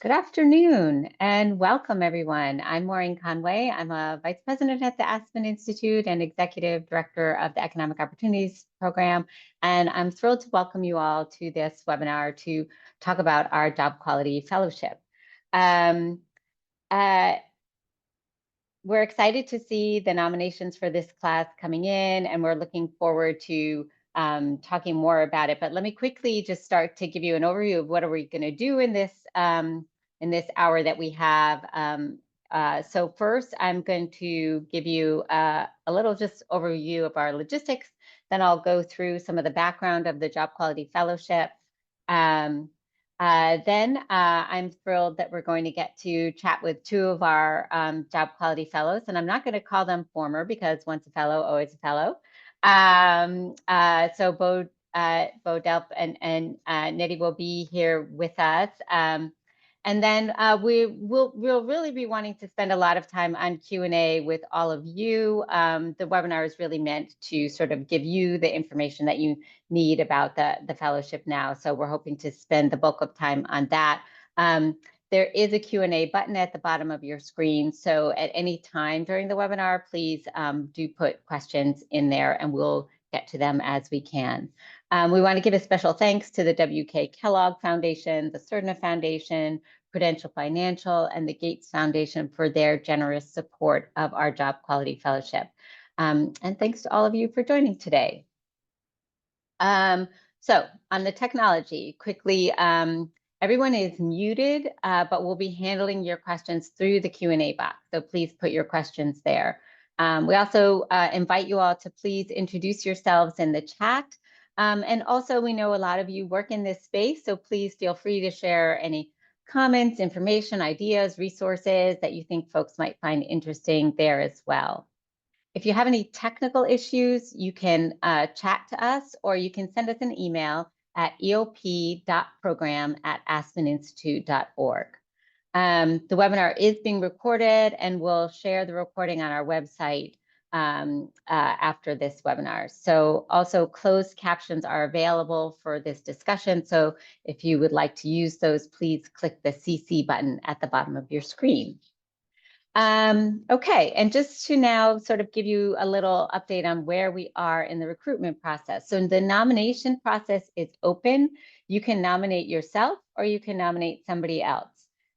Good afternoon and welcome, everyone. I'm Maureen Conway. I'm a Vice President at the Aspen Institute and Executive Director of the Economic Opportunities Program. And I'm thrilled to welcome you all to this webinar to talk about our Job Quality Fellowship. Um, uh, we're excited to see the nominations for this class coming in, and we're looking forward to talking more about it. But let me quickly just start to give you an overview of what are we going to do in this hour that we have. So first, I'm going to give you a little just overview of our logistics. Then I'll go through some of the background of the Job Quality Fellowship. Then I'm thrilled that we're going to get to chat with two of our Job Quality Fellows, and I'm not going to call them former because once a fellow, always a fellow. So Bo Delp and Nidhi will be here with us. And then we'll really be wanting to spend a lot of time on Q&A with all of you. The webinar is really meant to sort of give you the information that you need about the fellowship now. So we're hoping to spend the bulk of time on that. There is a Q&A button at the bottom of your screen. So at any time during the webinar, please do put questions in there and we'll get to them as we can. We want to give a special thanks to the W.K. Kellogg Foundation, the Cerna Foundation, Prudential Financial, and the Gates Foundation for their generous support of our Job Quality Fellowship. And thanks to all of you for joining today. So on the technology, quickly, everyone is muted, but we'll be handling your questions through the Q&A box. So please put your questions there. We also invite you all to please introduce yourselves in the chat. And also, we know a lot of you work in this space, so please feel free to share any comments, information, ideas, resources that you think folks might find interesting there as well. If you have any technical issues, you can chat to us or you can send us an email at eop.program@aspeninstitute.org. The webinar is being recorded and we'll share the recording on our website after this webinar. So also closed captions are available for this discussion. So if you would like to use those, please click the CC button at the bottom of your screen. Okay, and just to now sort of give you a little update on where we are in the recruitment process. So the nomination process is open. You can nominate yourself or you can nominate somebody else.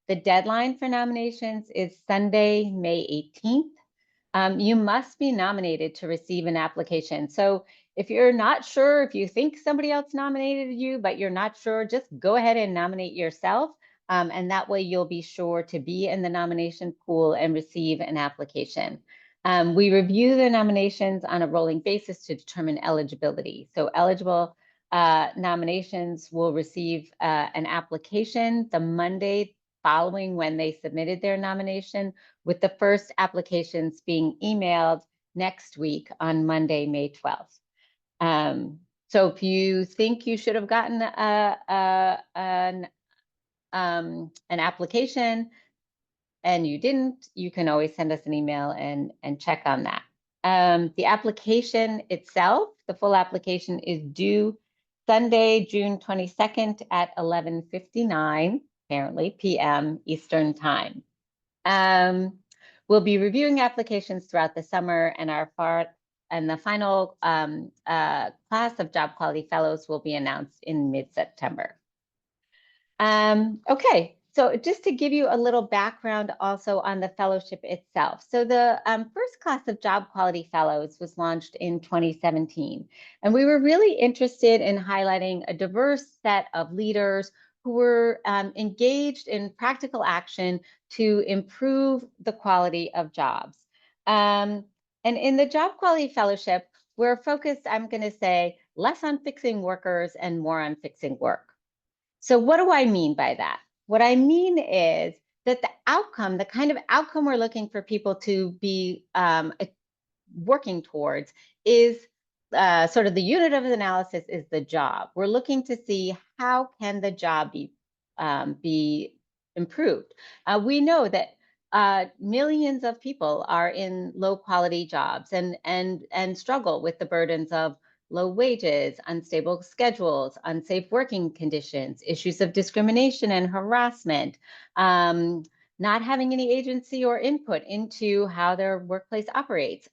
The deadline for nominations is Sunday, May 18th. You must be nominated to receive an application. So if you're not sure, if you think somebody else nominated you, but you're not sure, just go ahead and nominate yourself. And that way you'll be sure to be in the nomination pool and receive an application. We review the nominations on a rolling basis to determine eligibility. So eligible nominations will receive an application the Monday following when they submitted their nomination, with the first applications being emailed next week on Monday, May 12th. So if you think you should have gotten an application and you didn't, you can always send us an email and check on that. The application itself, the full application is due Sunday, June 22nd at 11:59, apparently, p.m. Eastern Time. We'll be reviewing applications throughout the summer, and the final class of Job Quality Fellows will be announced in mid-September. Okay, so just to give you a little background also on the fellowship itself. So the first class of Job Quality Fellows was launched in 2017, and we were really interested in highlighting a diverse set of leaders who were engaged in practical action to improve the quality of jobs. And in the Job Quality Fellowship, we're focused, I'm going to say, less on fixing workers and more on fixing work. So what do I mean by that? What I mean is that the outcome, the kind of outcome we're looking for people to be working towards is sort of the unit of analysis is the job. We're looking to see how can the job be improved. We know that millions of people are in low quality jobs and struggle with the burdens of low wages, unstable schedules, unsafe working conditions, issues of discrimination and harassment, not having any agency or input into how their workplace operates.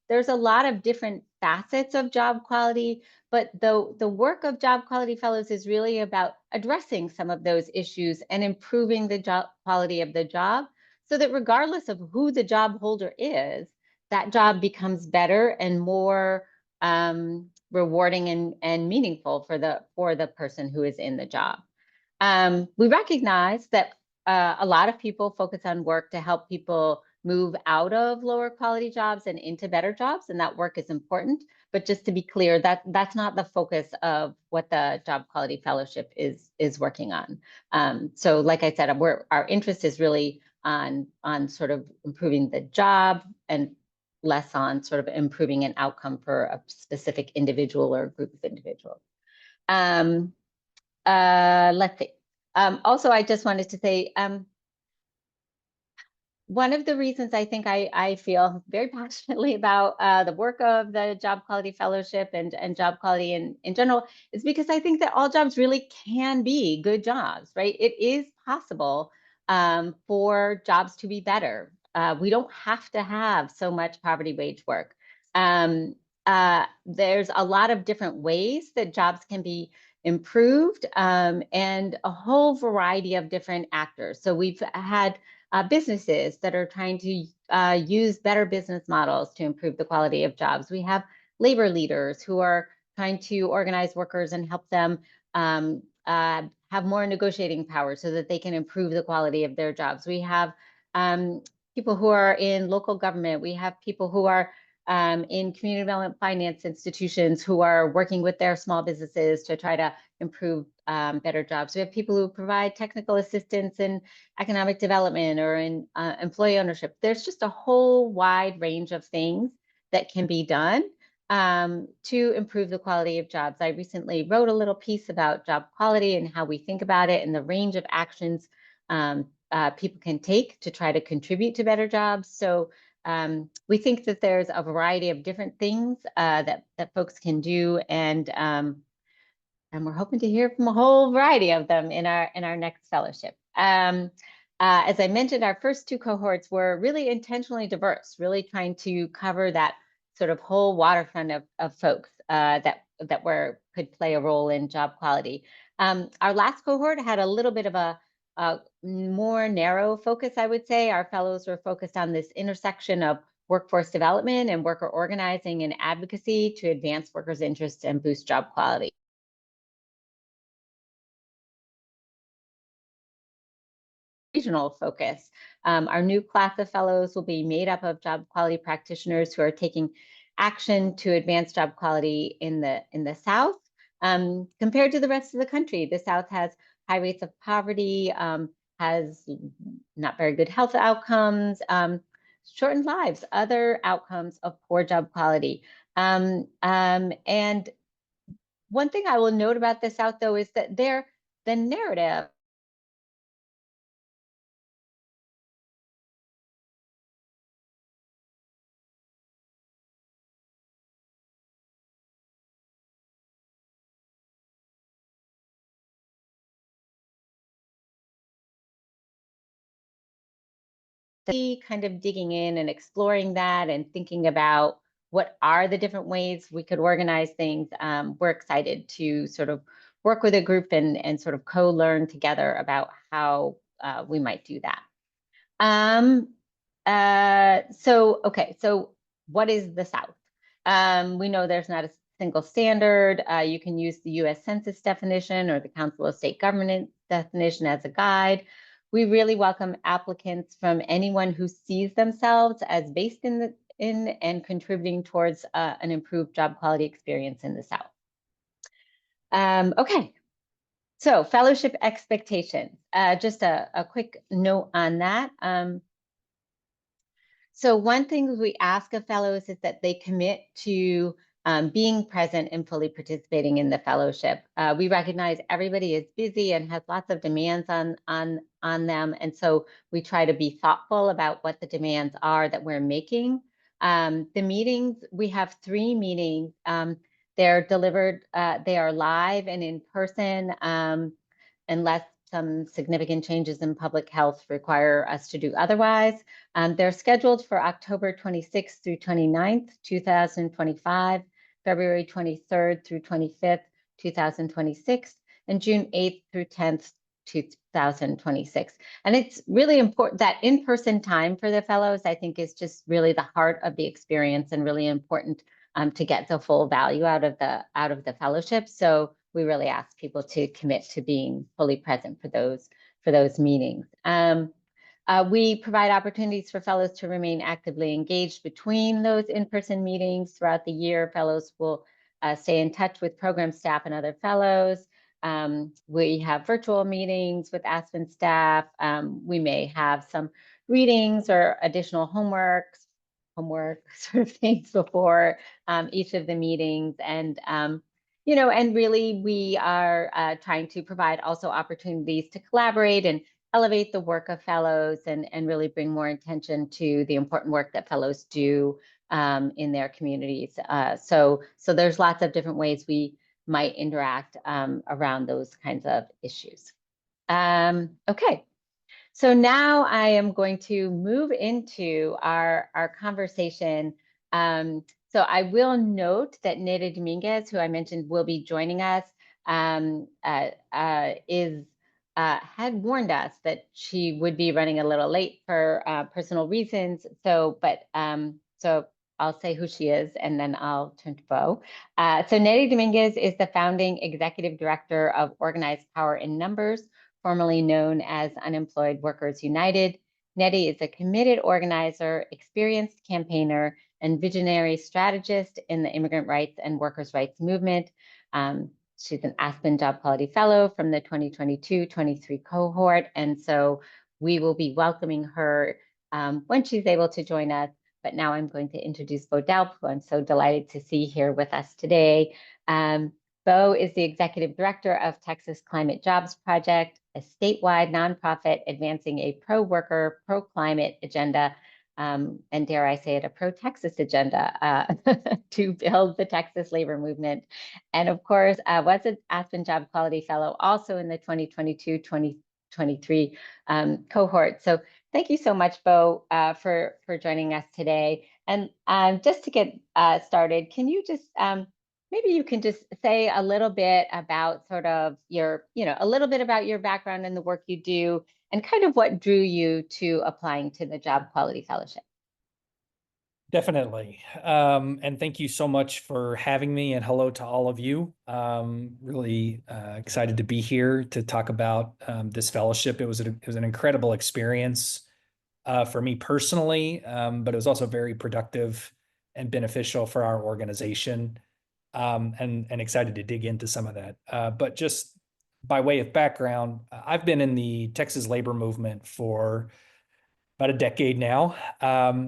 There's a lot of different facets of job quality, but the work of job quality fellows is really about addressing some of those issues and improving the job quality of the job, so that regardless of who the job holder is, that job becomes better and more rewarding and meaningful for the person who is in the job. We recognize that a lot of people focus on work to help people move out of lower quality jobs and into better jobs, and that work is important. But just to be clear, that's not the focus of what the Job Quality Fellowship is working on. So like I said, our interest is really on sort of improving the job and less on sort of improving an outcome for a specific individual or group of individuals. Let's see. Also, I just wanted to say, one of the reasons I think I feel very passionately about the work of the Job Quality Fellowship and job quality in general is because I think that all jobs really can be good jobs, right? It is possible for jobs to be better. We don't have to have so much poverty wage work. There's a lot of different ways that jobs can be improved, and a whole variety of different actors. So we've had businesses that are trying to use better business models to improve the quality of jobs. We have labor leaders who are trying to organize workers and help them have more negotiating power so that they can improve the quality of their jobs. We have people who are in local government. We have people who are in community development finance institutions who are working with their small businesses to try to improve better jobs. We have people who provide technical assistance in economic development or in employee ownership. There's just a whole wide range of things that can be done to improve the quality of jobs. I recently wrote a little piece about job quality and how we think about it and the range of actions people can take to try to contribute to better jobs. So we think that there's a variety of different things that folks can do, and we're hoping to hear from a whole variety of them in our next fellowship. As I mentioned, our first two cohorts were really intentionally diverse, really trying to cover that sort of whole waterfront of folks that could play a role in job quality. Our last cohort had a little bit of a more narrow focus, I would say. Our fellows were focused on this intersection of workforce development and worker organizing and advocacy to advance workers' interests and boost job quality. Regional focus. Our new class of fellows will be made up of job quality practitioners who are taking action to advance job quality in the South. Compared to the rest of the country, the South has high rates of poverty, has not very good health outcomes, shortened lives, other outcomes of poor job quality. And one thing I will note about the South, though, is that the narrative kind of digging in and exploring that and thinking about what are the different ways we could organize things. We're excited to sort of work with a group and sort of co-learn together about how we might do that. So what is the South? We know there's not a single standard. You can use the US Census definition or the Council of State Governments definition as a guide. We really welcome applicants from anyone who sees themselves as based in and contributing towards an improved job quality experience in the South. Okay, so fellowship expectations. Just a quick note on that. So one thing we ask of fellows is that they commit to being present and fully participating in the fellowship. We recognize everybody is busy and has lots of demands on them, and so we try to be thoughtful about what the demands are that we're making. The meetings, we have 3 meetings. They're delivered, they are live and in person, unless some significant changes in public health require us to do otherwise. They're scheduled for October 26th through 29th, 2025, February 23rd through 25th, 2026, and June 8th through 10th, 2026. And it's really important that in-person time for the fellows, I think, is just really the heart of the experience and really important to get the full value out of the fellowship. So we really ask people to commit to being fully present for those meetings. We provide opportunities for fellows to remain actively engaged between those in-person meetings throughout the year. Fellows will stay in touch with program staff and other fellows. We have virtual meetings with Aspen staff. We may have some readings or additional homework sort of things before each of the meetings. And and really we are trying to provide also opportunities to collaborate and elevate the work of fellows and really bring more attention to the important work that fellows do in their communities. So there's lots of different ways we might interact around those kinds of issues. Okay. So now I am going to move into our conversation. So I will note that Neda Dominguez, who I mentioned will be joining us, had warned us that she would be running a little late for personal reasons. So I'll say who she is, and then I'll turn to Bo. So Neda Dominguez is the founding executive director of Organized Power in Numbers, formerly known as Unemployed Workers United. Nettie is a committed organizer, experienced campaigner, and visionary strategist in the immigrant rights and workers' rights movement. She's an Aspen Job Quality Fellow from the 2022-23 cohort, and so we will be welcoming her when she's able to join us. But now I'm going to introduce Bo Delp, who I'm so delighted to see here with us today. Bo is the executive director of Texas Climate Jobs Project, a statewide nonprofit advancing a pro-worker, pro-climate agenda, and dare I say it, a pro-Texas agenda to build the Texas labor movement. And of course, was an Aspen Job Quality Fellow also in the 2022-2023 cohort. So thank you so much, Bo, for joining us today. And just to get started, can you just maybe you can just say a little bit about sort of a little bit about your background and the work you do and kind of what drew you to applying to the Job Quality Fellowship. Definitely. And thank you so much for having me, and hello to all of you. Really excited to be here to talk about this fellowship. It was an incredible experience for me personally, but it was also very productive and beneficial for our organization. And excited to dig into some of that. But just by way of background, I've been in the Texas labor movement for about a decade now.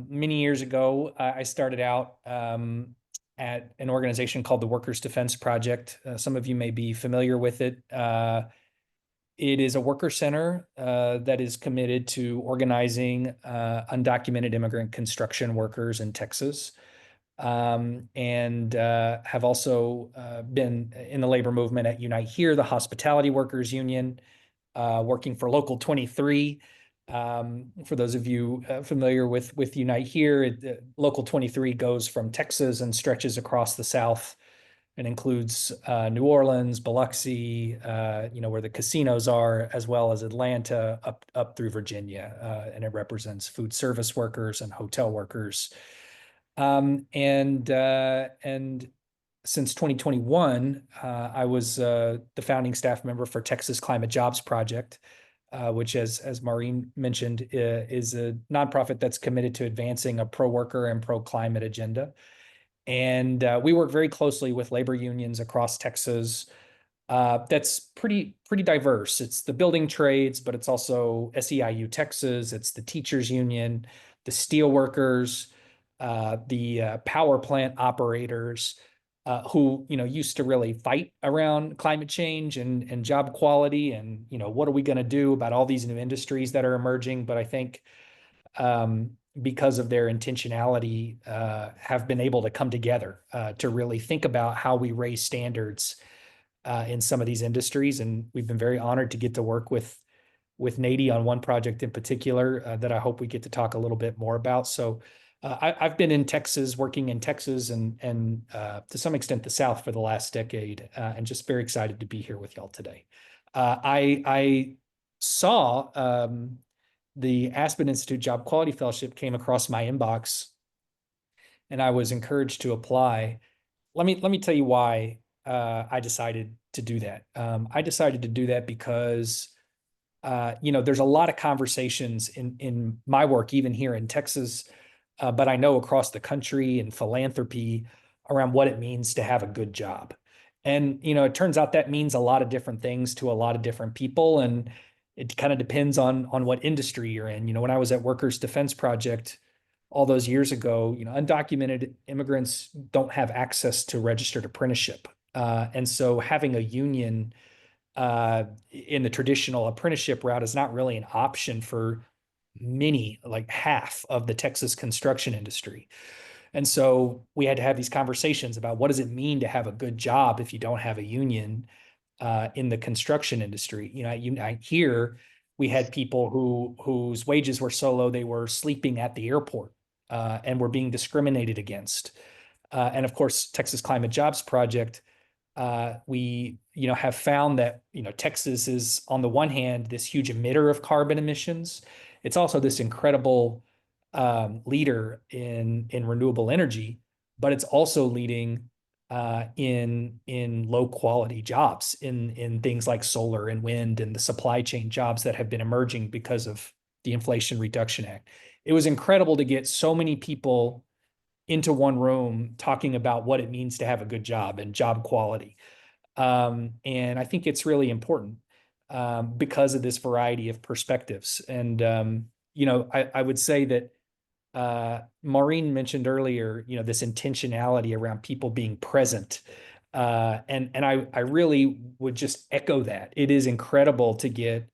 Many years ago, I started out at an organization called the Workers' Defense Project. Some of you may be familiar with it. It is a worker center that is committed to organizing undocumented immigrant construction workers in Texas. And have also been in the labor movement at Unite Here, the hospitality workers union, working for Local 23. For those of you familiar with Unite Here, Local 23 goes from Texas and stretches across the South and includes New Orleans, Biloxi, where the casinos are, as well as Atlanta up through Virginia. And it represents food service workers and hotel workers. And since 2021, I was the founding staff member for Texas Climate Jobs Project, which, as Maureen mentioned, is a nonprofit that's committed to advancing a pro-worker and pro-climate agenda. And we work very closely with labor unions across Texas. That's pretty diverse. It's the building trades, but it's also SEIU Texas. It's the teachers union, the steel workers, the power plant operators, who used to really fight around climate change and job quality, and what are we going to do about all these new industries that are emerging. But I think because of their intentionality, have been able to come together to really think about how we raise standards in some of these industries. And we've been very honored to get to work with Nady on one project in particular that I hope we get to talk a little bit more about. So I've been in Texas, working in Texas and to some extent the South for the last decade, and just very excited to be here with y'all today. I saw the Aspen Institute Job Quality Fellowship came across my inbox, and I was encouraged to apply. Let me tell you why I decided to do that. I decided to do that because there's a lot of conversations in my work, even here in Texas, but I know across the country in philanthropy around what it means to have a good job. And it turns out that means a lot of different things to a lot of different people, and it kind of depends on what industry you're in. When I was at Workers Defense Project all those years ago, undocumented immigrants don't have access to registered apprenticeship, and so having a union in the traditional apprenticeship route is not really an option for many, like half of the Texas construction industry. And so we had to have these conversations about what does it mean to have a good job if you don't have a union in the construction industry. I hear we had people whose wages were so low they were sleeping at the airport and were being discriminated against. And of course, Texas Climate Jobs Project, we have found that Texas is on the one hand this huge emitter of carbon emissions. It's also this incredible leader in renewable energy, but it's also leading in low quality jobs in things like solar and wind and the supply chain jobs that have been emerging because of the Inflation Reduction Act. It was incredible to get so many people into one room talking about what it means to have a good job and job quality. And I think it's really important because of this variety of perspectives. And, I would say that Maureen mentioned earlier, this intentionality around people being present. And I really would just echo that. It is incredible to get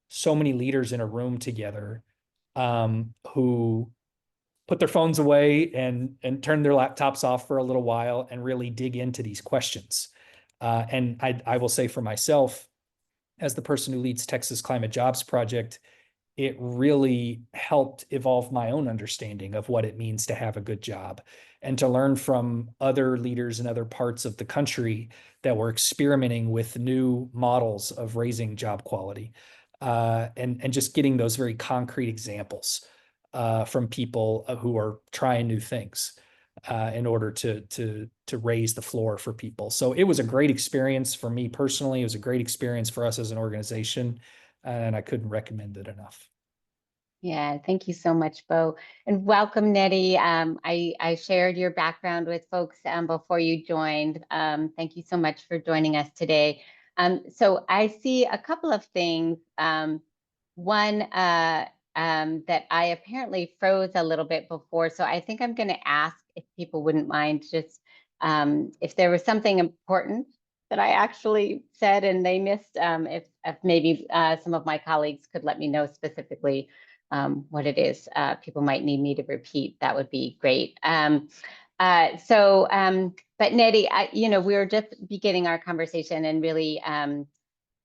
so many leaders in a room together who put their phones away and turn their laptops off for a little while and really dig into these questions. And I will say for myself, as the person who leads Texas Climate Jobs Project, it really helped evolve my own understanding of what it means to have a good job and to learn from other leaders in other parts of the country that were experimenting with new models of raising job quality, and just getting those very concrete examples from people who are trying new things in order to raise the floor for people. So it was a great experience for me personally. It was a great experience for us as an organization, and I couldn't recommend it enough. Yeah, thank you so much, Bo. And welcome, Nedy. I shared your background with folks before you joined. Thank you so much for joining us today. So I see a couple of things. One that I apparently froze a little bit before. So I think I'm going to ask if people wouldn't mind just if there was something important that I actually said and they missed, if maybe some of my colleagues could let me know specifically what it is people might need me to repeat, that would be great. But Nedy, we were just beginning our conversation, and really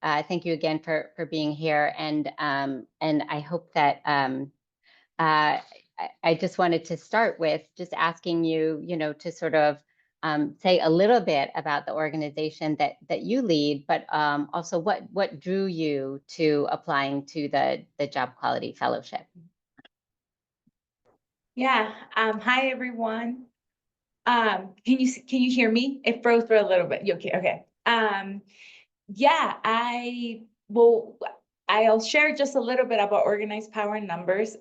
thank you again for being here. And I hope that I just wanted to start with just asking you, to sort of say a little bit about the organization that you lead, but also what drew you to applying to the Job Quality Fellowship. Yeah. Hi, everyone. Can you hear me? It froze for a little bit. You okay? Okay. Yeah, I'll share just a little bit about Organized Power in Numbers.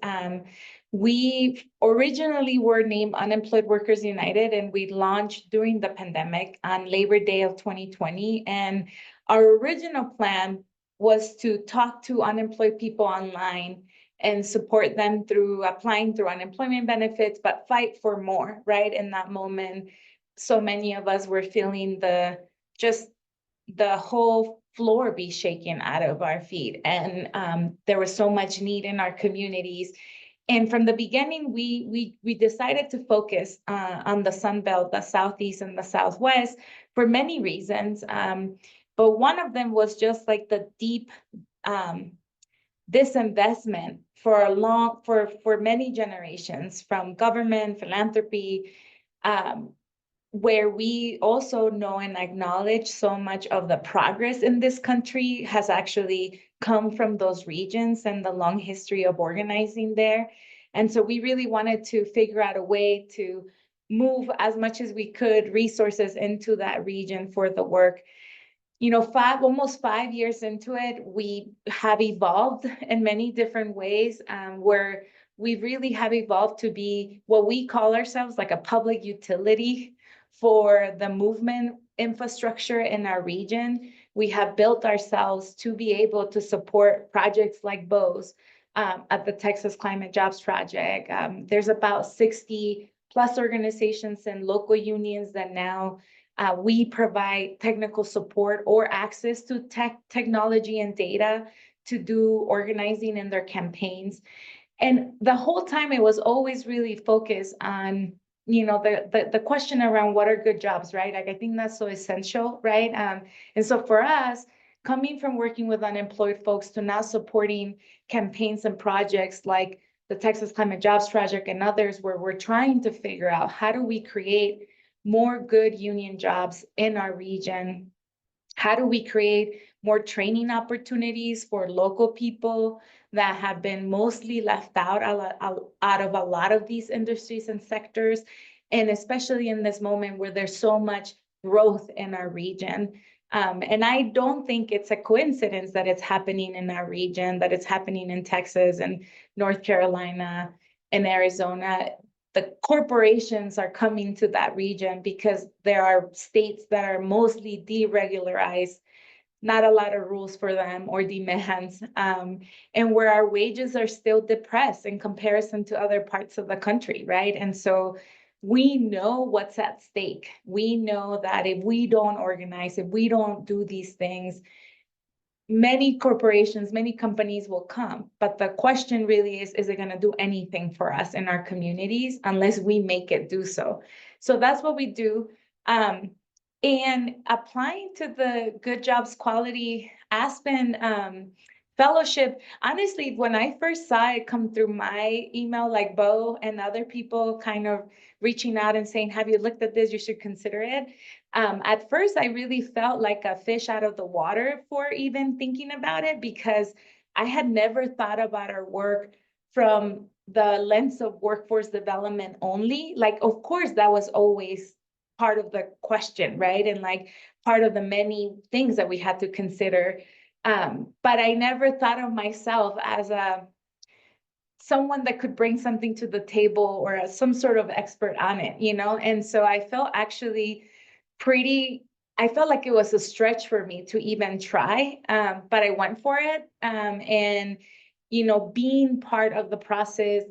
We originally were named Unemployed Workers United, and we launched during the pandemic on Labor Day of 2020. And our original plan was to talk to unemployed people online and support them through applying through unemployment benefits, but fight for more, right? In that moment, so many of us were feeling the whole floor be shaken out of our feet. And there was so much need in our communities. And from the beginning, we decided to focus on the Sun Belt, the Southeast and the Southwest for many reasons. But one of them was just like the deep disinvestment for many generations from government, philanthropy, where we also know and acknowledge so much of the progress in this country has actually come from those regions and the long history of organizing there. And so we really wanted to figure out a way to move as much as we could resources into that region for the work. You know, almost 5 years into it, we have evolved in many different ways, where we really have evolved to be what we call ourselves like a public utility for the movement infrastructure in our region. We have built ourselves to be able to support projects like BOES at the Texas Climate Jobs Project. There's about 60 plus organizations and local unions that now we provide technical support or access to technology and data to do organizing in their campaigns. And the whole time it was always really focused on, you know, the question around what are good jobs, right? Like, I think that's so essential, right? And so for us, coming from working with unemployed folks to now supporting campaigns and projects like the Texas Climate Jobs Project and others, where we're trying to figure out how do we create more good union jobs in our region? How do we create more training opportunities for local people that have been mostly left out of a lot of these industries and sectors? And especially in this moment where there's so much growth in our region. And I don't think it's a coincidence that it's happening in our region, that it's happening in Texas and North Carolina and Arizona. The corporations are coming to that region because there are states that are mostly deregularized, not a lot of rules for them or demands, and where our wages are still depressed in comparison to other parts of the country, right? And so we know what's at stake. We know that if we don't organize, if we don't do these things, many corporations, many companies will come. But the question really is it going to do anything for us in our communities unless we make it do so? So that's what we do. And applying to the Good Jobs Quality Aspen fellowship, honestly, when I first saw it come through my email, like Bo and other people kind of reaching out and saying, have you looked at this? You should consider it. At first, I really felt like a fish out of the water for even thinking about it, because I had never thought about our work from the lens of workforce development only. Like, of course, that was always part of the question, right? And like part of the many things that we had to consider. But I never thought of myself as someone that could bring something to the table or as some sort of expert on it, you know? And so I felt actually I felt like it was a stretch for me to even try, but I went for it. And, you know, being part of the process,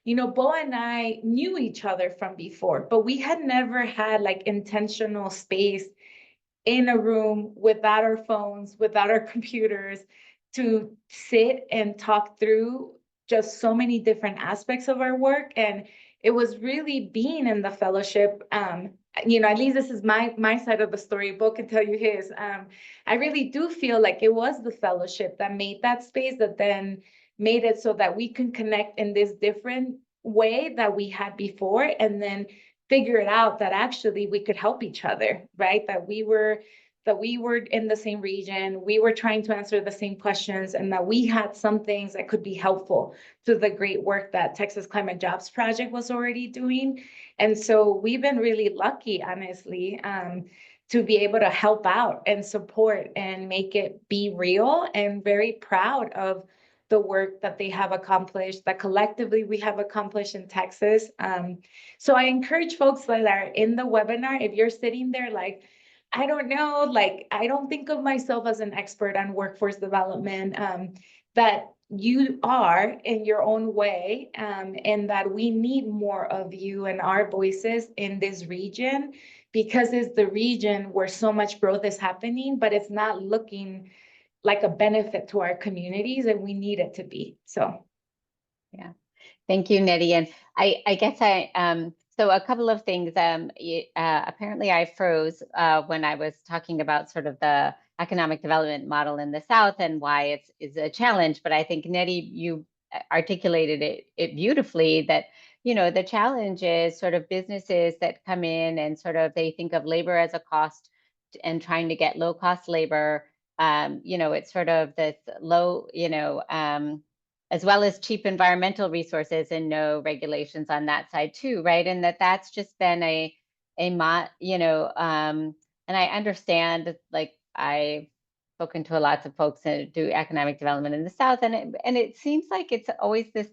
you know, Bo and I knew each other from before, but we had never had like intentional space in a room without our phones, without our computers, to sit and talk through just so many different aspects of our work. And it was really being in the fellowship. You know, at least this is my side of the story. Bo can tell you his. I really do feel like it was the fellowship that made that space, that then made it so that we can connect in this different way that we had before, and then figure it out that actually we could help each other, right? That we were in the same region, we were trying to answer the same questions, and that we had some things that could be helpful to the great work that Texas Climate Jobs Project was already doing. And so we've been really lucky, honestly, to be able to help out and support and make it be real, and very proud of the work that they have accomplished, that collectively we have accomplished in Texas. So I encourage folks that are in the webinar, if you're sitting there like, I don't know, like, I don't think of myself as an expert on workforce development, that you are in your own way, and that we need more of you and our voices in this region, because it's the region where so much growth is happening, but it's not looking like a benefit to our communities, and we need it to be. So Yeah. Thank you, Nettie. And I guess so a couple of things. Apparently I froze when I was talking about sort of the economic development model in the South and why it's is a challenge. But I think, Nettie, you articulated it beautifully that, the challenge is sort of businesses that come in and sort of they think of labor as a cost and trying to get low cost labor. It's sort of this low, as well as cheap environmental resources and no regulations on that side too, right? And that's just been and I understand, like I've spoken to lots of folks that do economic development in the South, and it seems like it's always this,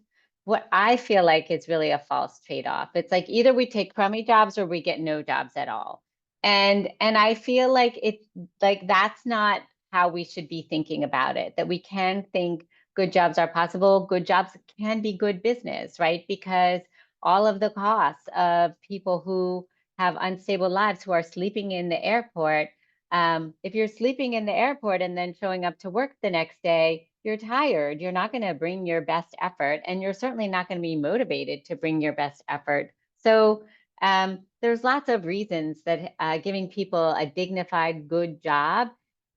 what I feel like is really a false trade-off. It's like either we take crummy jobs or we get no jobs at all. And I feel like it's like that's not how we should be thinking about it, that we can think good jobs are possible. Good jobs can be good business, right? Because all of the costs of people who have unstable lives who are sleeping in the airport, if you're sleeping in the airport and then showing up to work the next day, you're tired. You're not going to bring your best effort, and you're certainly not going to be motivated to bring your best effort. So there's lots of reasons that giving people a dignified, good job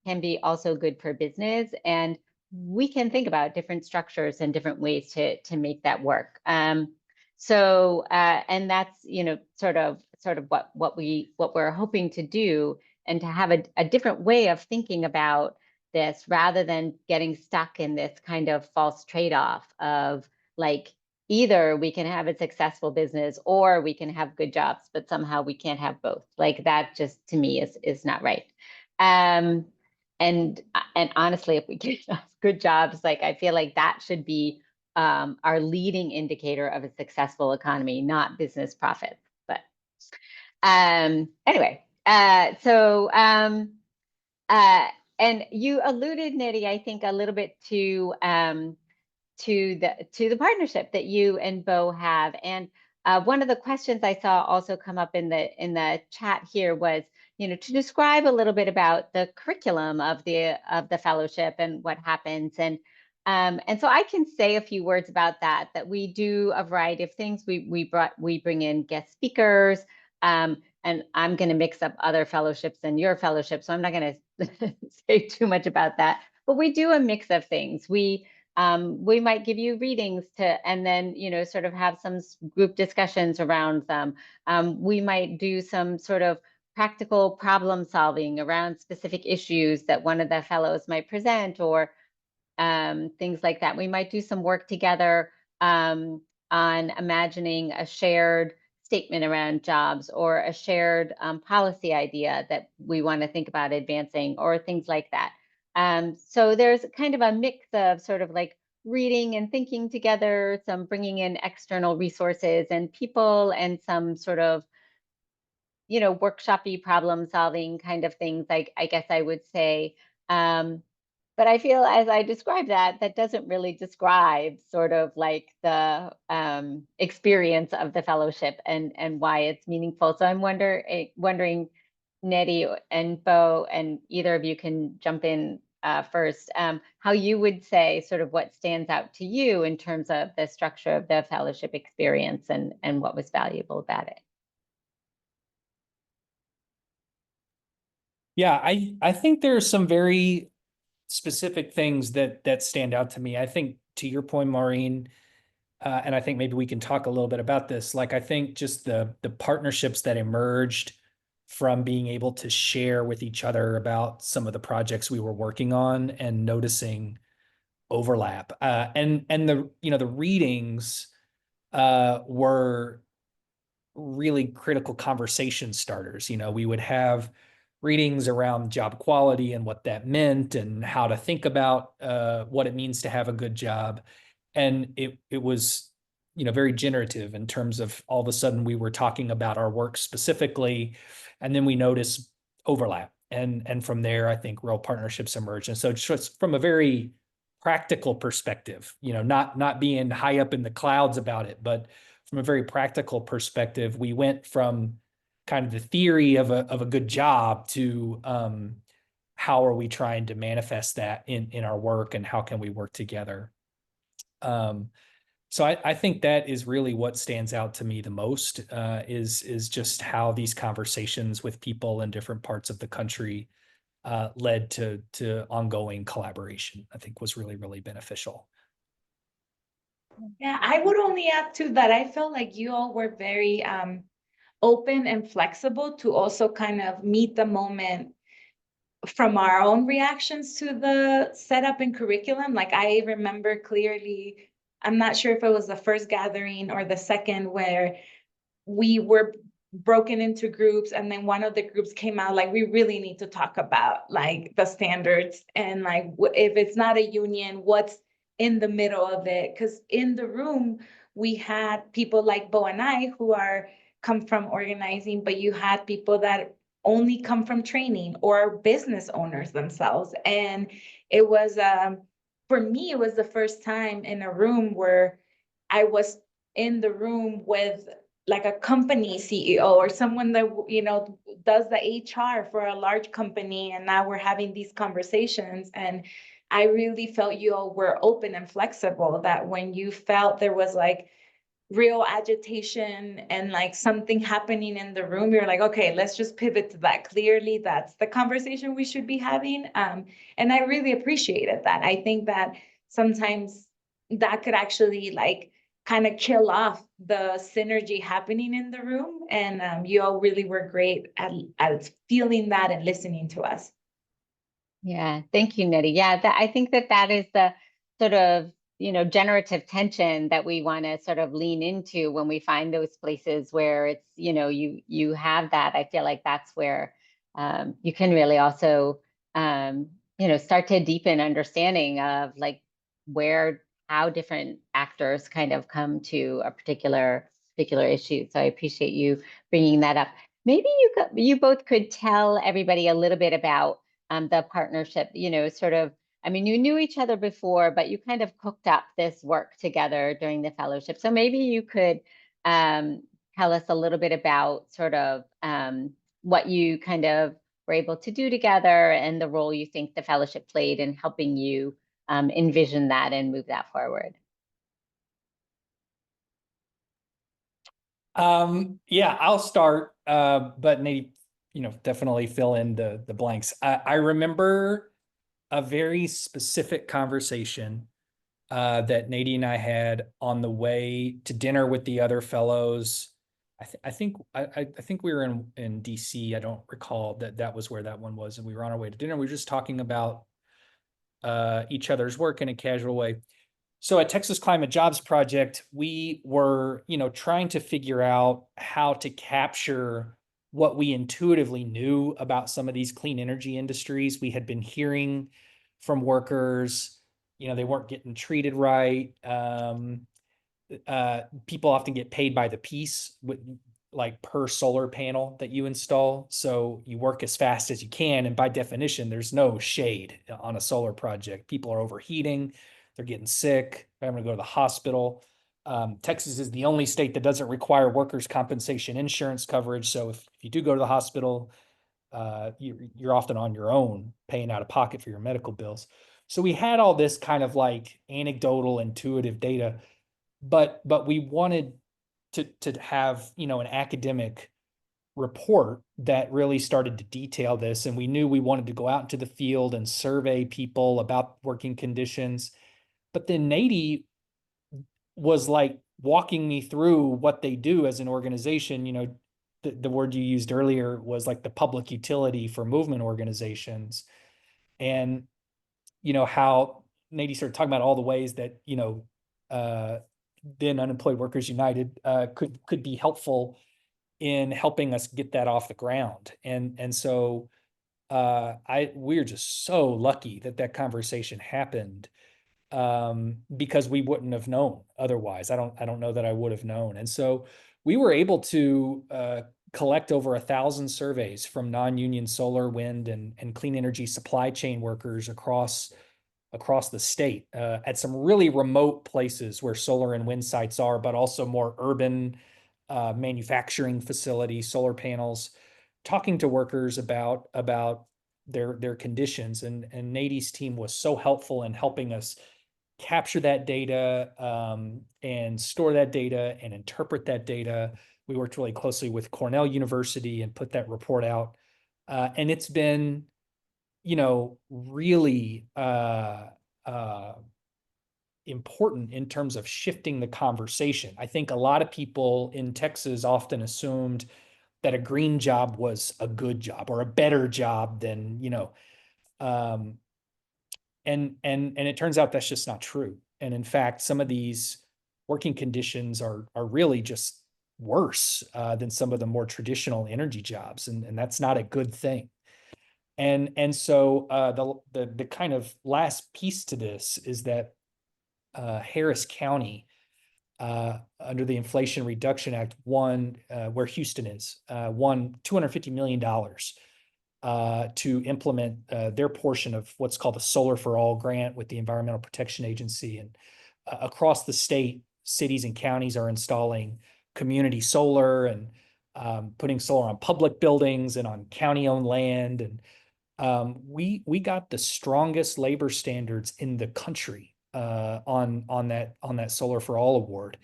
can be also good for business. And we can think about different structures and different ways to make that work. And that's, sort of what we're hoping to do, and to have a different way of thinking about this rather than getting stuck in this kind of false trade-off of like, either we can have a successful business or we can have good jobs, but somehow we can't have both. Like that just to me is not right. Um, and honestly, if we get good jobs, like I feel like that should be our leading indicator of a successful economy, not business profits. But anyway, uh, and you alluded, Nidhi, I think a little bit to the partnership that you and Bo have. And one of the questions I saw also come up in the chat here was, to describe a little bit about the curriculum of the fellowship and what happens. And so I can say a few words about that. That we do a variety of things. We bring in guest speakers. And I'm going to mix up other fellowships and your fellowship, so I'm not going to say too much about that. But we do a mix of things. We might give you readings and then, sort of have some group discussions around them. We might do some sort of practical problem solving around specific issues that one of the fellows might present, or things like that. We might do some work together on imagining a shared statement around jobs, or a shared policy idea that we want to think about advancing, or things like that. So there's kind of a mix of sort of like reading and thinking together, some bringing in external resources and people, and some sort of, workshopy problem solving kind of things, like I guess I would say. But I feel as I describe that doesn't really describe sort of like the experience of the fellowship and why it's meaningful. So I'm wondering, Nettie and Bo, and either of you can jump in first, how you would say sort of what stands out to you in terms of the structure of the fellowship experience and what was valuable about it. Yeah, I think there are some very specific things that stand out to me. I think to your point, Maureen, and I think maybe we can talk a little bit about this. Like I think just the partnerships that emerged from being able to share with each other about some of the projects we were working on and noticing overlap. And the readings were really critical conversation starters. We would have readings around job quality and what that meant and how to think about what it means to have a good job. And it was, very generative in terms of all of a sudden we were talking about our work specifically, and then we noticed overlap. And from there, I think real partnerships emerge. And so just from a very practical perspective, not being high up in the clouds about it, but from a very practical perspective, we went from kind of the theory of a good job to how are we trying to manifest that in our work, and how can we work together. So I think that is really what stands out to me the most, is just how these conversations with people in different parts of the country led to ongoing collaboration. I think was really, really beneficial. Yeah, I would only add to that. I felt like you all were very open and flexible to also kind of meet the moment from our own reactions to the setup and curriculum. Like I remember clearly, I'm not sure if it was the first gathering or the second, where we were broken into groups, and then one of the groups came out like, we really need to talk about like the standards, and like if it's not a union, what's in the middle of it. Because in the room we had people like Bo and I who are come from organizing, but you had people that only come from training or business owners themselves. And it was for me, it was the first time in a room where I was in the room with like a company CEO or someone that, you know, does the HR for a large company. And now we're having these conversations. And I really felt you all were open and flexible, that when you felt there was like real agitation and like something happening in the room, you're like, okay, let's just pivot to that. Clearly, that's the conversation we should be having. And I really appreciated that. I think that sometimes that could actually like kind of kill off the synergy happening in the room. And you all really were great at feeling that and listening to us. Yeah, thank you, Nidhi. Yeah, I think that is the sort of, generative tension that we want to sort of lean into when we find those places where it's, you have that. I feel like that's where you can really also, start to deepen understanding of like how different actors kind of come to a particular issue. So I appreciate you bringing that up. Maybe you both could tell everybody a little bit about the partnership, sort of, I mean, you knew each other before, but you kind of cooked up this work together during the fellowship. So maybe you could tell us a little bit about sort of what you kind of were able to do together and the role you think the fellowship played in helping you envision that and move that forward. Yeah, I'll start, but maybe, definitely fill in the blanks. I remember a very specific conversation that Nadine and I had on the way to dinner with the other fellows. I think we were in DC. I don't recall that was where that one was, and we were on our way to dinner. We were just talking about each other's work in a casual way. So at Texas Climate Jobs Project, we were, trying to figure out how to capture what we intuitively knew about some of these clean energy industries. We had been hearing from workers, they weren't getting treated right. People often get paid by the piece, like per solar panel that you install. So you work as fast as you can. And by definition, there's no shade on a solar project. People are overheating, they're getting sick, they're having to go to the hospital. Texas is the only state that doesn't require workers' compensation insurance coverage. So if you do go to the hospital, you're often on your own paying out of pocket for your medical bills. So we had all this kind of like anecdotal, intuitive data, but we wanted to have, an academic report that really started to detail this. And we knew we wanted to go out into the field and survey people about working conditions. But then Nady was like walking me through what they do as an organization. The word you used earlier was like the public utility for movement organizations. And, how Nady started talking about all the ways that, then Unemployed Workers United could be helpful in helping us get that off the ground. And so we're just so lucky that conversation happened, because we wouldn't have known otherwise. I don't know that I would have known. And so we were able to collect over 1,000 surveys from non-union solar, wind, and clean energy supply chain workers across the state, at some really remote places where solar and wind sites are, but also more urban manufacturing facilities, solar panels, talking to workers about their conditions. And Nady's team was so helpful in helping us capture that data and store that data and interpret that data. We worked really closely with Cornell University and put that report out. And it's been, really important in terms of shifting the conversation. I think a lot of people in Texas often assumed that a green job was a good job or a better job than, and it turns out that's just not true. And in fact, some of these working conditions are really just worse than some of the more traditional energy jobs, and that's not a good thing. And so the kind of last piece to this is that Harris County, under the Inflation Reduction Act, won where Houston is, won $250 million to implement their portion of what's called the Solar for All grant with the Environmental Protection Agency. And across the state, cities and counties are installing community solar and putting solar on public buildings and on county-owned land. And we got the strongest labor standards in the country on that Solar for All award.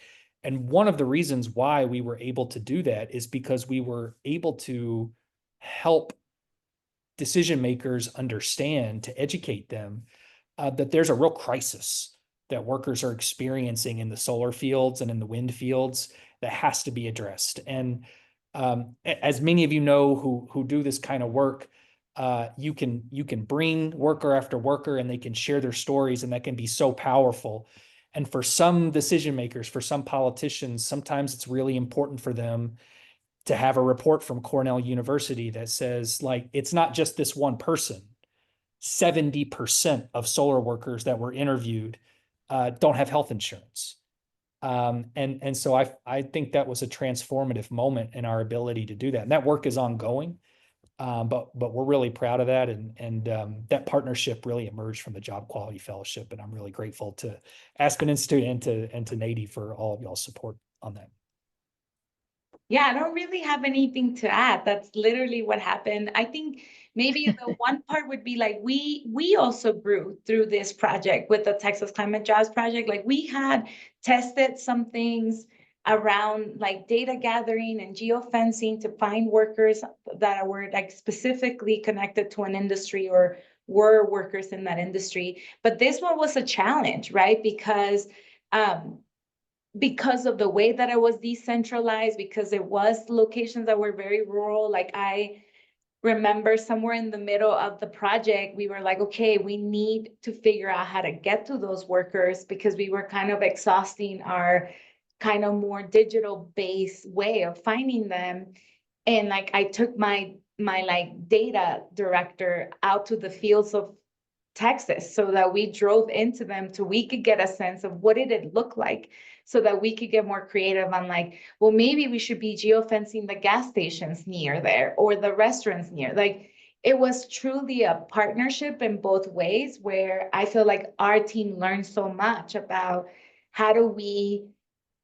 And one of the reasons why we were able to do that is because we were able to help decision makers understand, to educate them that there's a real crisis that workers are experiencing in the solar fields and in the wind fields that has to be addressed. And as many of you know who do this kind of work, you can bring worker after worker and they can share their stories, and that can be so powerful. And for some decision makers, for some politicians, sometimes it's really important for them to have a report from Cornell University that says, like, it's not just this one person. 70% of solar workers that were interviewed don't have health insurance. And so I think that was a transformative moment in our ability to do that. And that work is ongoing, but we're really proud of that. And that partnership really emerged from the Job Quality Fellowship. And I'm really grateful to Aspen Institute and to NADI for all of y'all's support on that. Yeah, I don't really have anything to add. That's literally what happened. I think maybe the one part would be like we also grew through this project with the Texas Climate Jobs Project. Like we had tested some things around like data gathering and geofencing to find workers that were like specifically connected to an industry or were workers in that industry. But this one was a challenge, right? Because of the way that it was decentralized, because it was locations that were very rural. Like I remember somewhere in the middle of the project, we were like, okay, we need to figure out how to get to those workers because we were kind of exhausting our kind of more digital based way of finding them. And like I took my like data director out to the fields of Texas so that we drove into them so we could get a sense of what did it look like so that we could get more creative on like, well, maybe we should be geofencing the gas stations near there or the restaurants near. Like it was truly a partnership in both ways where I feel like our team learned so much about how do we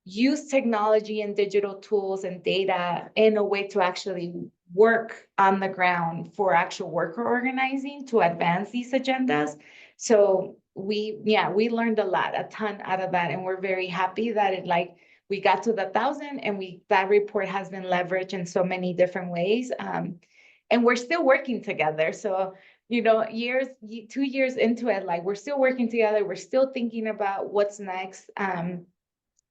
use technology and digital tools and data in a way to actually work on the ground for actual worker organizing to advance these agendas. So we learned a ton out of that. And we're very happy that we got to the 1,000 and that report has been leveraged in so many different ways. And we're still working together. So, 2 years into it, like we're still working together. We're still thinking about what's next.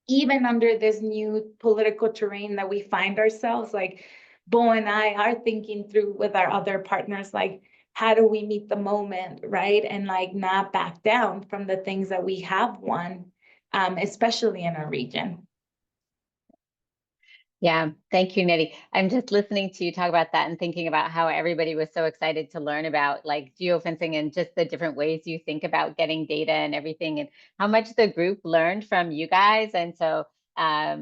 Even under this new political terrain that we find ourselves, like Bo and I are thinking through with our other partners, like how do we meet the moment, right? And like not back down from the things that we have won, especially in our region. Yeah, thank you, Nidhi. I'm just listening to you talk about that and thinking about how everybody was so excited to learn about like geofencing and just the different ways you think about getting data and everything, and how much the group learned from you guys. And so, I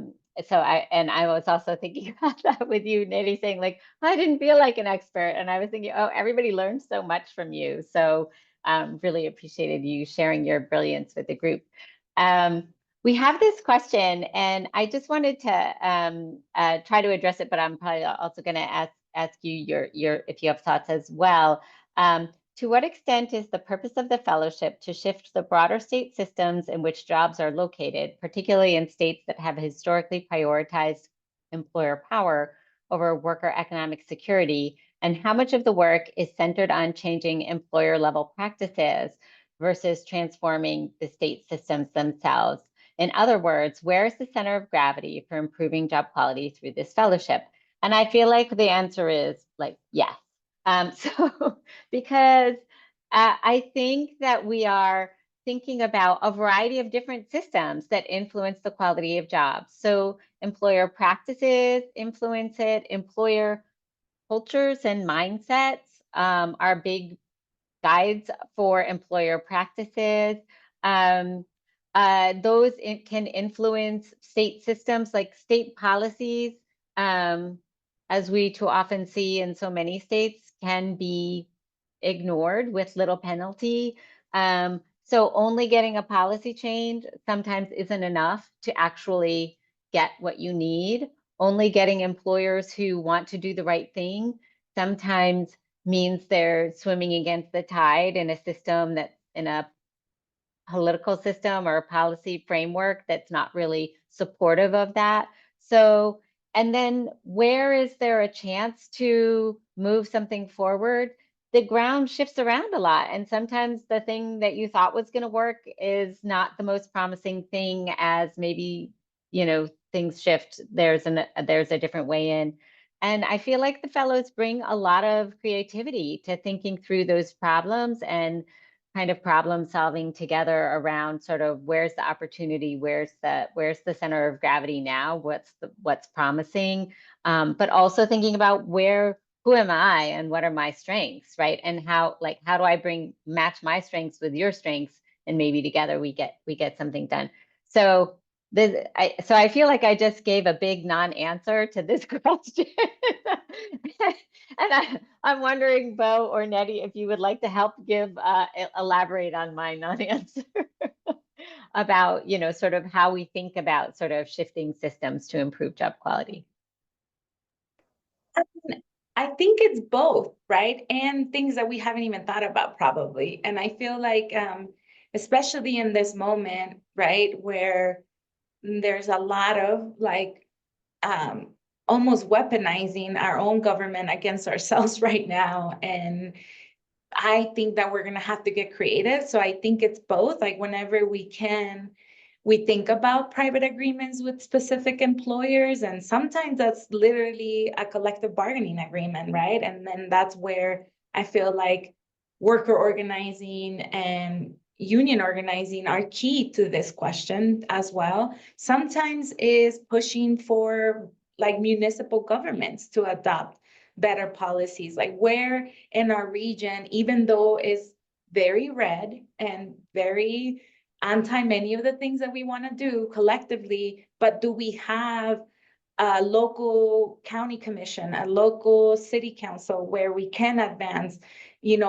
was also thinking about that with you, Nidhi, saying like, I didn't feel like an expert, and I was thinking, oh, everybody learned so much from you. So, really appreciated you sharing your brilliance with the group. We have this question, and I just wanted to try to address it, but I'm probably also going to ask you your if you have thoughts as well. To what extent is the purpose of the fellowship to shift the broader state systems in which jobs are located, particularly in states that have historically prioritized employer power over worker economic security? And how much of the work is centered on changing employer level practices versus transforming the state systems themselves? In other words, where is the center of gravity for improving job quality through this fellowship? And I feel like the answer is like, yes. So because I think that we are thinking about a variety of different systems that influence the quality of jobs. So employer practices influence it, employer cultures and mindsets are big guides for employer practices. Those can influence state systems like state policies, as we too often see in so many states, can be ignored with little penalty. So only getting a policy change sometimes isn't enough to actually get what you need. Only getting employers who want to do the right thing sometimes means they're swimming against the tide in a system that's in a political system or a policy framework that's not really supportive of that. So, and then where is there a chance to move something forward? The ground shifts around a lot. And sometimes the thing that you thought was going to work is not the most promising thing, as maybe, things shift. There's a different way in. And I feel like the fellows bring a lot of creativity to thinking through those problems and kind of problem solving together around sort of where's the opportunity, where's the center of gravity now, what's promising, but also thinking about who am I and what are my strengths, right? And how do I match my strengths with your strengths, and maybe together we get something done. So I feel like I just gave a big non-answer to this question. And I'm wondering, Bo or Nettie, if you would like to help elaborate on my non-answer about, sort of how we think about sort of shifting systems to improve job quality. I think it's both, right? And things that we haven't even thought about probably. And I feel like, especially in this moment, right, where there's a lot of almost weaponizing our own government against ourselves right now. And I think that we're going to have to get creative. So I think it's both. Like whenever we can, we think about private agreements with specific employers. And sometimes that's literally a collective bargaining agreement, right? And then that's where I feel like worker organizing and union organizing are key to this question as well. Sometimes is pushing for like municipal governments to adopt better policies, like where in our region, even though it's very red and very anti many of the things that we want to do collectively, but do we have a local county commission, a local city council where we can advance,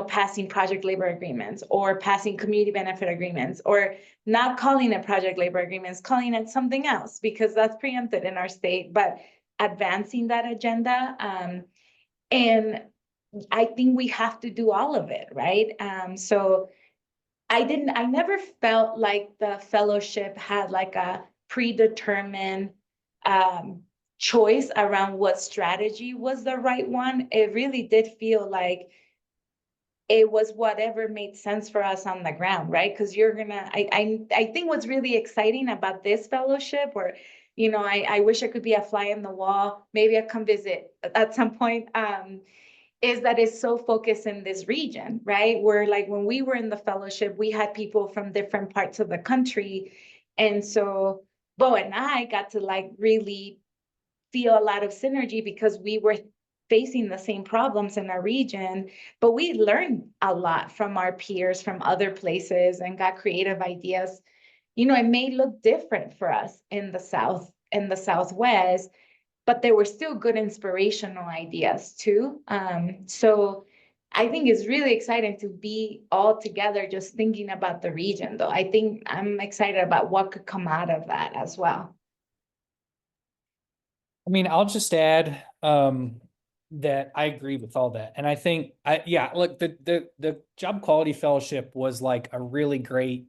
passing project labor agreements or passing community benefit agreements, or not calling it project labor agreements, calling it something else because that's preempted in our state, but advancing that agenda. And I think we have to do all of it, right? So I never felt like the fellowship had like a predetermined choice around what strategy was the right one. It really did feel like it was whatever made sense for us on the ground, right? Because I think what's really exciting about this fellowship, or, I wish I could be a fly in the wall. Maybe I'll come visit at some point. Is that it's so focused in this region, right? Where like when we were in the fellowship, we had people from different parts of the country. And so Bo and I got to like really feel a lot of synergy because we were facing the same problems in our region, but we learned a lot from our peers from other places and got creative ideas. It may look different for us in the South, in the Southwest, but there were still good inspirational ideas too. So I think it's really exciting to be all together just thinking about the region, though. I think I'm excited about what could come out of that as well. I mean, I'll just add, that I agree with all that. And I think yeah, look, the job quality fellowship was like a really great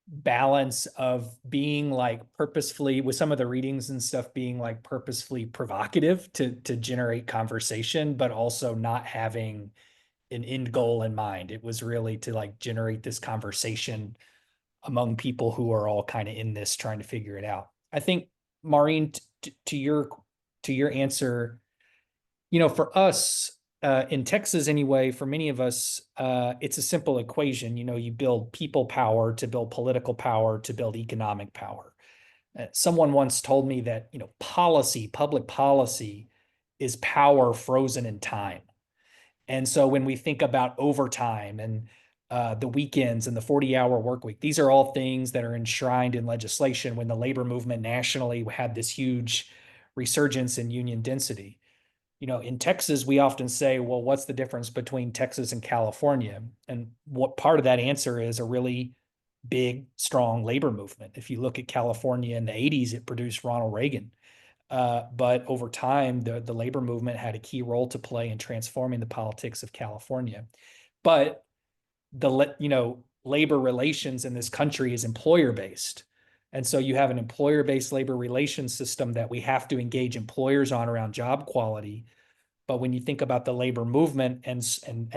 balance of being like purposefully, with some of the readings and stuff being like purposefully provocative to generate conversation, but also not having an end goal in mind. It was really to like generate this conversation among people who are all kind of in this trying to figure it out. I think, Maureen, to your answer, for us in Texas anyway, for many of us, it's a simple equation. You build people power to build political power to build economic power. Someone once told me that, public policy is power frozen in time. And so when we think about overtime and the weekends and the 40-hour work week, these are all things that are enshrined in legislation when the labor movement nationally had this huge resurgence in union density. In Texas, we often say, well, what's the difference between Texas and California? And what part of that answer is a really big, strong labor movement. If you look at California in the 80s, it produced Ronald Reagan. But over time, the labor movement had a key role to play in transforming the politics of California. But labor relations in this country is employer-based. And so you have an employer-based labor relations system that we have to engage employers on around job quality. But when you think about the labor movement, and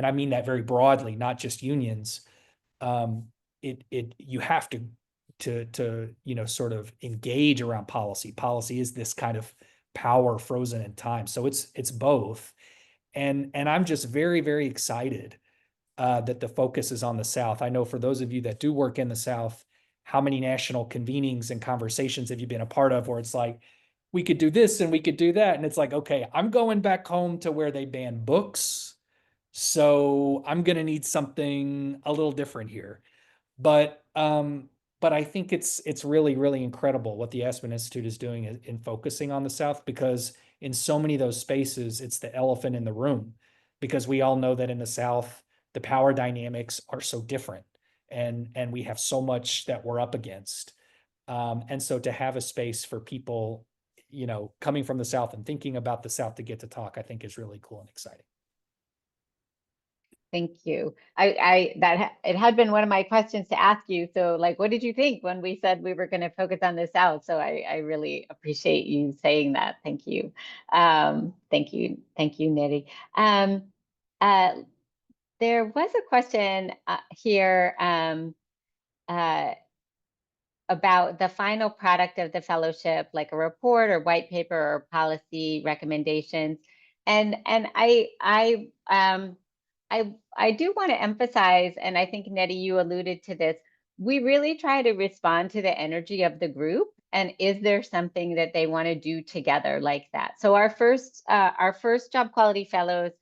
I mean that very broadly, not just unions, you have to sort of engage around policy. Policy is this kind of power frozen in time. So it's both. And I'm just very, very excited that the focus is on the South. I know for those of you that do work in the South, how many national convenings and conversations have you been a part of where it's like, we could do this and we could do that. And it's like, okay, I'm going back home to where they ban books. So I'm going to need something a little different here. But I think it's really, really incredible what the Aspen Institute is doing in focusing on the South, because in so many of those spaces, it's the elephant in the room, because we all know that in the South, the power dynamics are so different, and we have so much that we're up against. And so to have a space for people, coming from the South and thinking about the South to get to talk, I think is really cool and exciting. Thank you. It had been one of my questions to ask you. So like, what did you think when we said we were going to focus on the South? So I really appreciate you saying that. Thank you. Thank you, Nidhi. There was a question here about the final product of the fellowship, like a report or white paper or policy recommendations. And I do want to emphasize, and I think Nidhi, you alluded to this, we really try to respond to the energy of the group. And is there something that they want to do together like that? So our first job quality fellows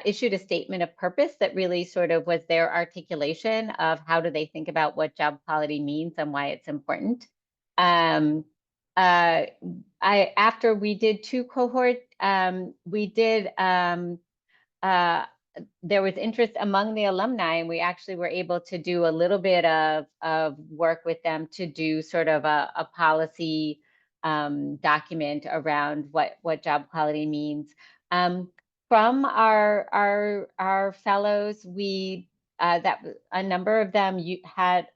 issued a statement of purpose that really sort of was their articulation of how do they think about what job quality means and why it's important. After we did 2 cohort, there was interest among the alumni, and we actually were able to do a little bit of work with them to do sort of a policy document around what job quality means. From our fellows, that a number of them had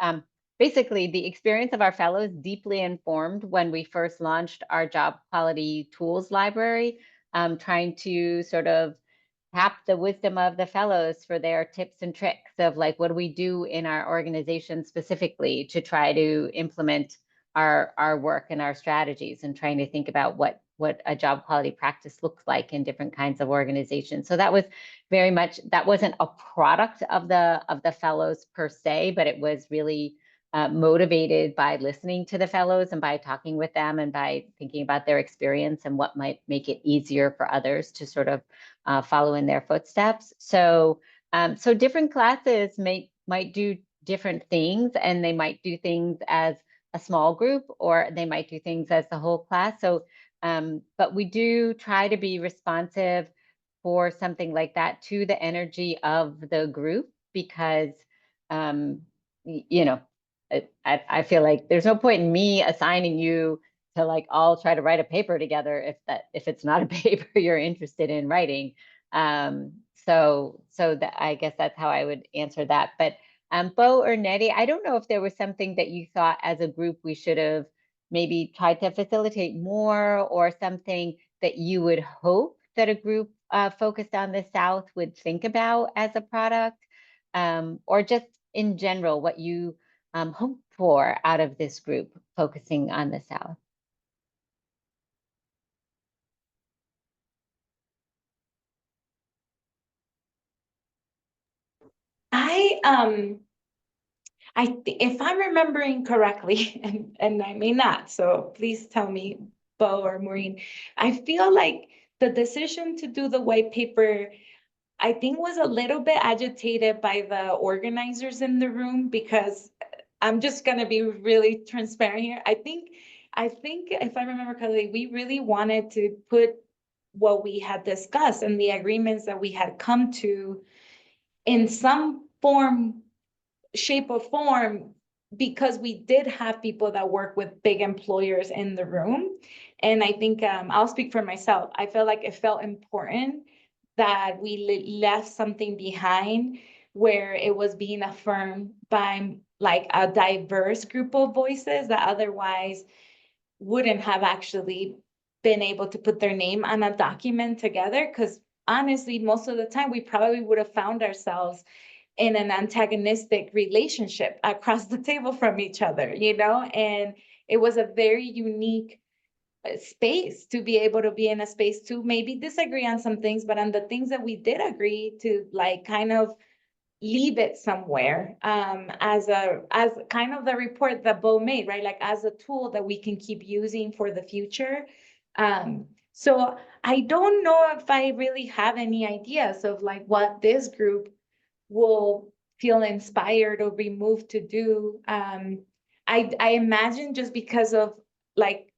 basically the experience of our fellows deeply informed when we first launched our job quality tools library, trying to sort of tap the wisdom of the fellows for their tips and tricks of like, what do we do in our organization specifically to try to implement our work and our strategies, and trying to think about what a job quality practice looks like in different kinds of organizations. So that was very much, that wasn't a product of the fellows per se, but it was really motivated by listening to the fellows and by talking with them and by thinking about their experience and what might make it easier for others to sort of follow in their footsteps. So different classes might do different things, and they might do things as a small group, or they might do things as the whole class. So, but we do try to be responsive for something like that to the energy of the group, because, I feel like there's no point in me assigning you to like all try to write a paper together if it's not a paper you're interested in writing. So that, I guess that's how I would answer that. But Bo or Nettie, I don't know if there was something that you thought as a group we should have maybe tried to facilitate more, or something that you would hope that a group focused on the South would think about as a product, or just in general, what you hope for out of this group focusing on the South. If I'm remembering correctly, and I may not, so please tell me, Bo or Maureen, I feel like the decision to do the white paper, I think, was a little bit agitated by the organizers in the room, because I'm just gonna be really transparent here. I think if I remember correctly, we really wanted to put what we had discussed and the agreements that we had come to in some form, shape or form, because we did have people that work with big employers in the room. And I think I'll speak for myself. I felt like it felt important that we left something behind where it was being affirmed by like a diverse group of voices that otherwise wouldn't have actually been able to put their name on a document together. Because honestly, most of the time we probably would have found ourselves in an antagonistic relationship across the table from each other, and it was a very unique space to be able to be in a space to maybe disagree on some things, but on the things that we did agree to, like, kind of leave it somewhere, as kind of the report that Bo made, right? Like, as a tool that we can keep using for the future. So I don't know if I really have any ideas of like what this group will feel inspired or be moved to do. I imagine, just because of like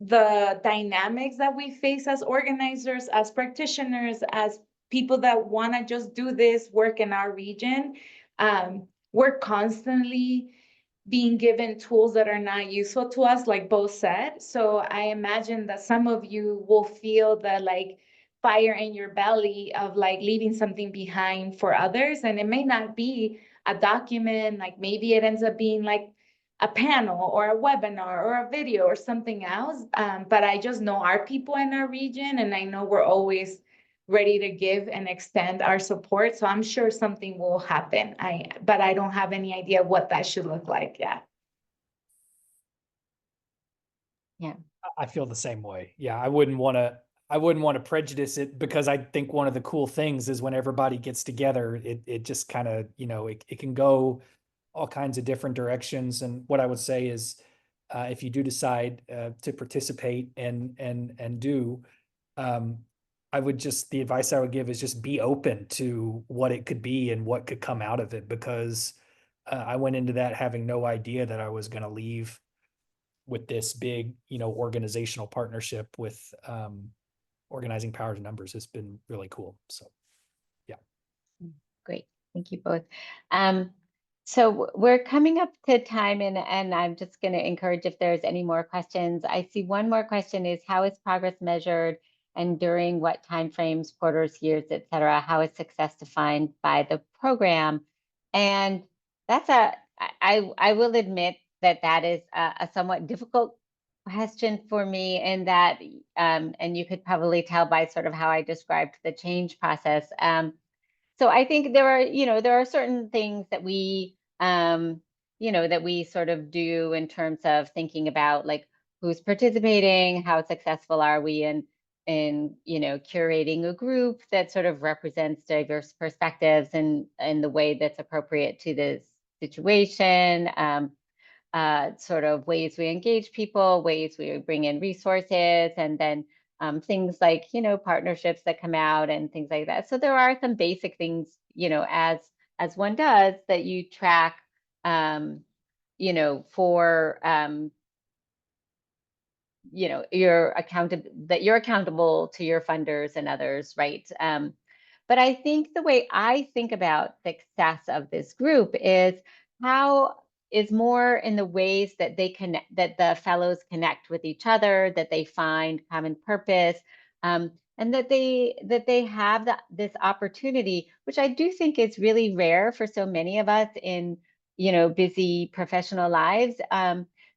the dynamics that we face as organizers, as practitioners, as people that want to just do this work in our region, we're constantly being given tools that are not useful to us, like Bo said. So I imagine that some of you will feel the like fire in your belly of like leaving something behind for others. And it may not be a document, like maybe it ends up being like a panel or a webinar or a video or something else. But I just know our people in our region, and I know we're always ready to give and extend our support. So I'm sure something will happen. But I don't have any idea what that should look like. Yeah. Yeah. I feel the same way. Yeah, I wouldn't want to prejudice it, because I think one of the cool things is when everybody gets together, it just kind of, it can go all kinds of different directions. And what I would say is, if you do decide to participate and do, the advice I would give is just be open to what it could be and what could come out of it, because I went into that having no idea that I was going to leave with this big, organizational partnership with Organizing Power to Numbers. It's been really cool. So, yeah. Great. Thank you both. So we're coming up to time, and I'm just going to encourage if there's any more questions. I see one more question is, how is progress measured, and during what timeframes, quarters, years, et cetera? How is success defined by the program? And that's I will admit that is a somewhat difficult question for me, in that, and you could probably tell by sort of how I described the change process. So I think there are certain things that that we sort of do in terms of thinking about like who's participating, how successful are we in curating a group that sort of represents diverse perspectives in the way that's appropriate to this situation. Sort of ways we engage people, ways we bring in resources, and then things like, partnerships that come out and things like that. So there are some basic things, as one does, that you track, for, you're accountable to your funders and others, right? But I think the way I think about success of this group is how is more in the ways that they connect, that the fellows connect with each other, that they find common purpose, and that they have this opportunity, which I do think is really rare for so many of us in, you know, busy professional lives,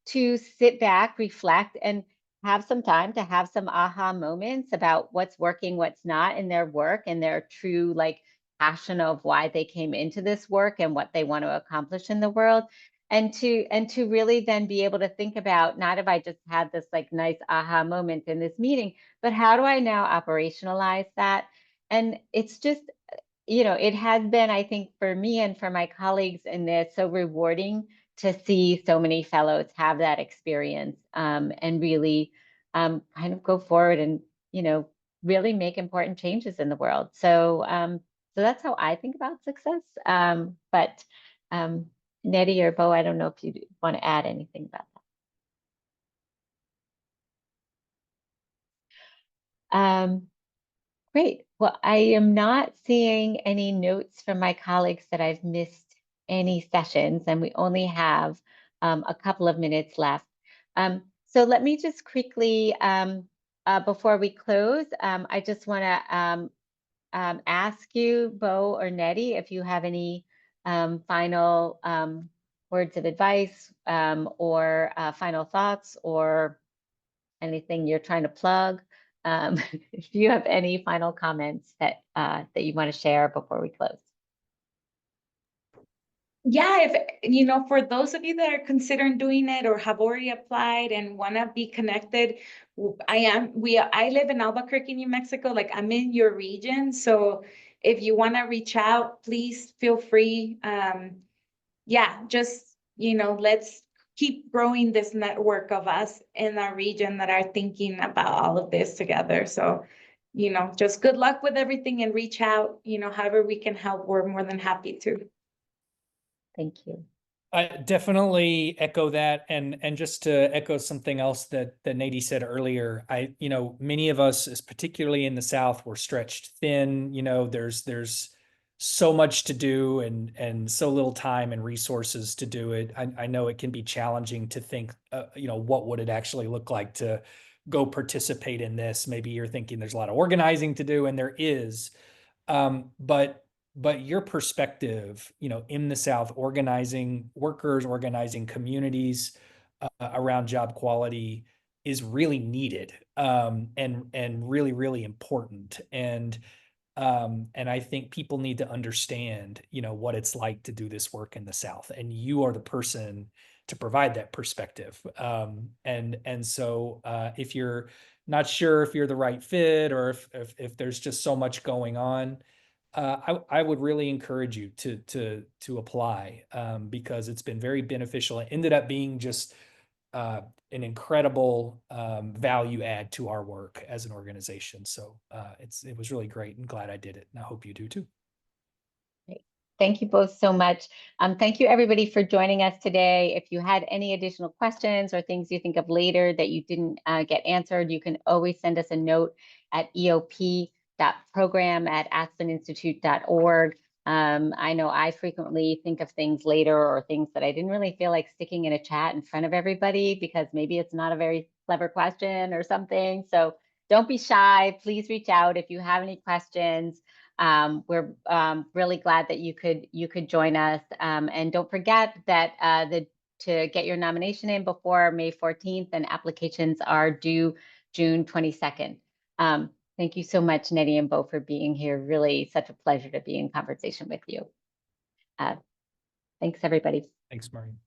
to sit back, reflect, and have some time to have some aha moments about what's working, what's not in their work, and their true like passion of why they came into this work and what they want to accomplish in the world. And to really then be able to think about, not if I just had this like nice aha moment in this meeting, but how do I now operationalize that? And it's just, you know, it has been, I think, for me and for my colleagues in this, so rewarding to see so many fellows have that experience, and really kind of go forward and, you know, really make important changes in the world. So, so that's how I think about success. But Nettie or Bo, I don't know if you want to add anything about that. Great. Well, I am not seeing any notes from my colleagues that I've missed any sessions, and we only have a couple of minutes left. So let me just quickly, before we close, I just want to ask you, Bo or Nettie, if you have any final words of advice, or final thoughts, or anything you're trying to plug. If you have any final comments that you want to share before we close. Yeah, if you know, for those of you that are considering doing it or have already applied and want to be connected, I live in Albuquerque, New Mexico. Like, I'm in your region, so if you want to reach out, please feel free. Yeah, just, you know, let's keep growing this network of us in our region that are thinking about all of this together. So, you know, just good luck with everything and reach out, you know, however we can help, we're more than happy to. Thank you. I definitely echo that, and just to echo something else that Nady said earlier, you know, many of us, particularly in the South, we're stretched thin. You know, there's so much to do and so little time and resources to do it. I know it can be challenging to think, you know, what would it actually look like to go participate in this? Maybe you're thinking there's a lot of organizing to do, and there is, but your perspective, you know, in the South, organizing workers, organizing communities around job quality is really needed, and really, really important. And I think people need to understand, you know, what it's like to do this work in the South, and you are the person to provide that perspective. And so if you're not sure if you're the right fit, or if there's just so much going on, I would really encourage you to apply, because it's been very beneficial. It ended up being just an incredible value add to our work as an organization. So it was really great, and glad I did it. And I hope you do too. Great. Thank you both so much. Thank you everybody for joining us today. If you had any additional questions or things you think of later that you didn't get answered, you can always send us a note at eop.program@aspeninstitute.org. I know I frequently think of things later, or things that I didn't really feel like sticking in a chat in front of everybody because maybe it's not a very clever question or something. So don't be shy. Please reach out if you have any questions. We're really glad that you could join us. And don't forget that to get your nomination in before May 14th, and applications are due June 22nd. Thank you so much, Nettie and Bo, for being here. Really such a pleasure to be in conversation with you. Thanks, everybody. Thanks, Maureen.